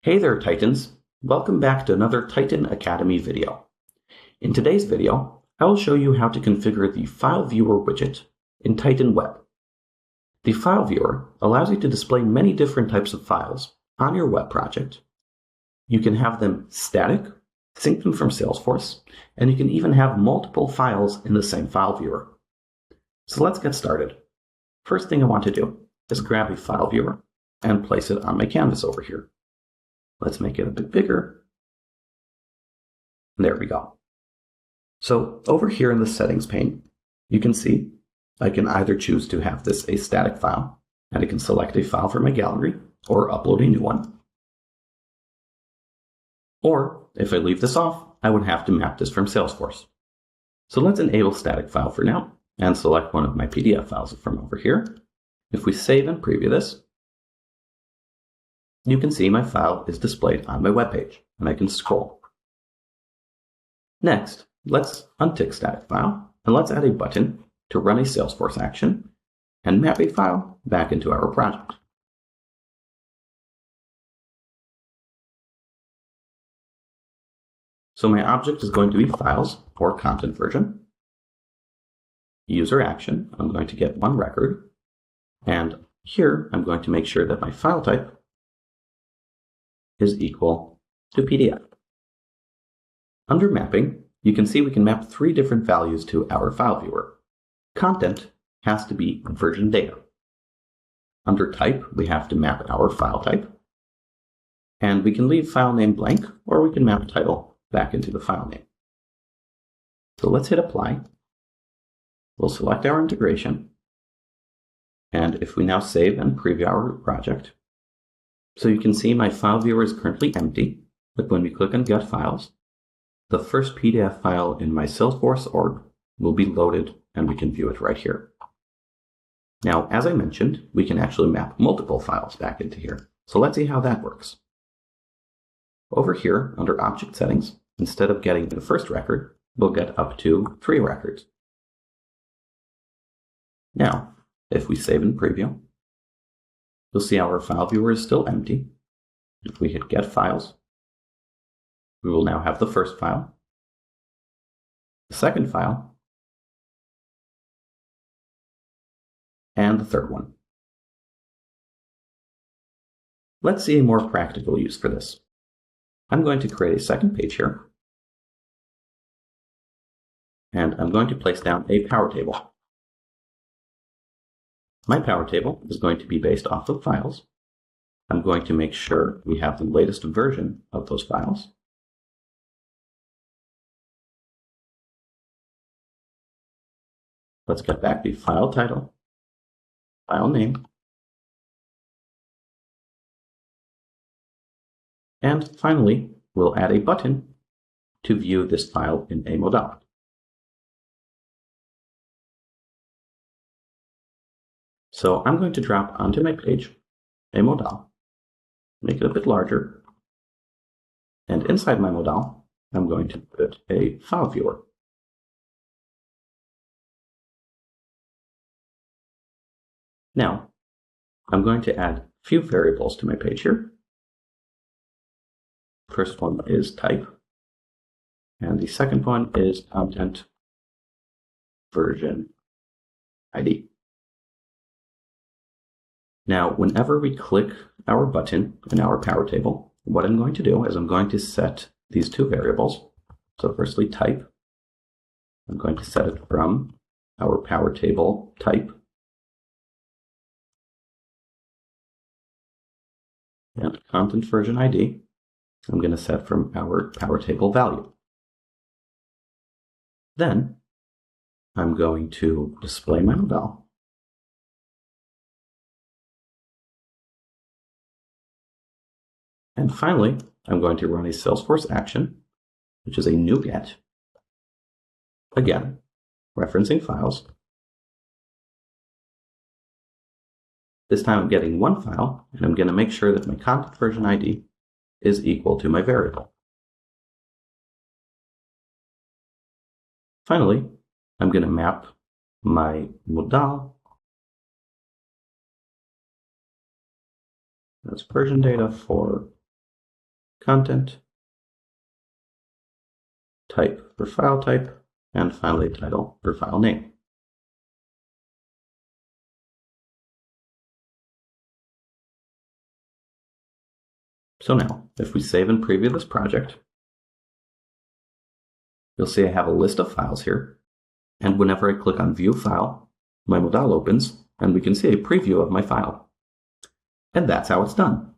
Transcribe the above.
Hey there, Titans! Welcome back to another Titan Academy video. In today's video, I will show you how to configure the File Viewer widget in Titan Web. The File Viewer allows you to display many different types of files on your web project. You can have them static, sync them from Salesforce, and you can even have multiple files in the same File Viewer. So let's get started. First thing I want to do is grab a File Viewer and place it on my canvas over here. Let's make it a bit bigger. There we go. So over here in the settings pane, you can see I can either choose to have this a static file, and I can select a file from my gallery or upload a new one. Or if I leave this off, I would have to map this from Salesforce. So let's enable static file for now and select one of my PDF files from over here. If we save and preview this, you can see my file is displayed on my web page, and I can scroll. Next, let's untick static file, and let's add a button to run a Salesforce action and map a file back into our project. So my object is going to be files or content version. User action, I'm going to get one record, and here I'm going to make sure that my file type is equal to PDF. Under mapping, you can see we can map three different values to our file viewer. Content has to be version data. Under type, we have to map our file type. And we can leave file name blank, or we can map title back into the file name. So let's hit apply. We'll select our integration. And if we now save and preview our project, so you can see my file viewer is currently empty, but when we click on Get Files, the first PDF file in my Salesforce org will be loaded and we can view it right here. Now, as I mentioned, we can actually map multiple files back into here. So let's see how that works. Over here, under Object Settings, instead of getting the first record, we'll get up to 3 records. Now, if we save and preview, you'll see our file viewer is still empty. If we hit Get Files, we will now have the first file, the second file, and the third one. Let's see a more practical use for this. I'm going to create a second page here, and I'm going to place down a power table. My power table is going to be based off of files. I'm going to make sure we have the latest version of those files. Let's get back the file title, file name, and finally, we'll add a button to view this file in a modal. So I'm going to drop onto my page a modal, make it a bit larger, and inside my modal, I'm going to put a file viewer. Now, I'm going to add a few variables to my page here. First one is type, and the second one is content version ID. Now, whenever we click our button in our power table, what I'm going to do is I'm going to set these two variables. So firstly, type. I'm going to set it from our power table type. And content version ID, I'm going to set from our power table value. Then I'm going to display my modal. And finally, I'm going to run a Salesforce action, which is a new get. Again, referencing files. This time I'm getting one file, and I'm going to make sure that my content version ID is equal to my variable. Finally, I'm going to map my modal as version data for content, type for file type, and finally title for file name. So now, if we save and preview this project, you'll see I have a list of files here, and whenever I click on View File, my modal opens, and we can see a preview of my file. And that's how it's done.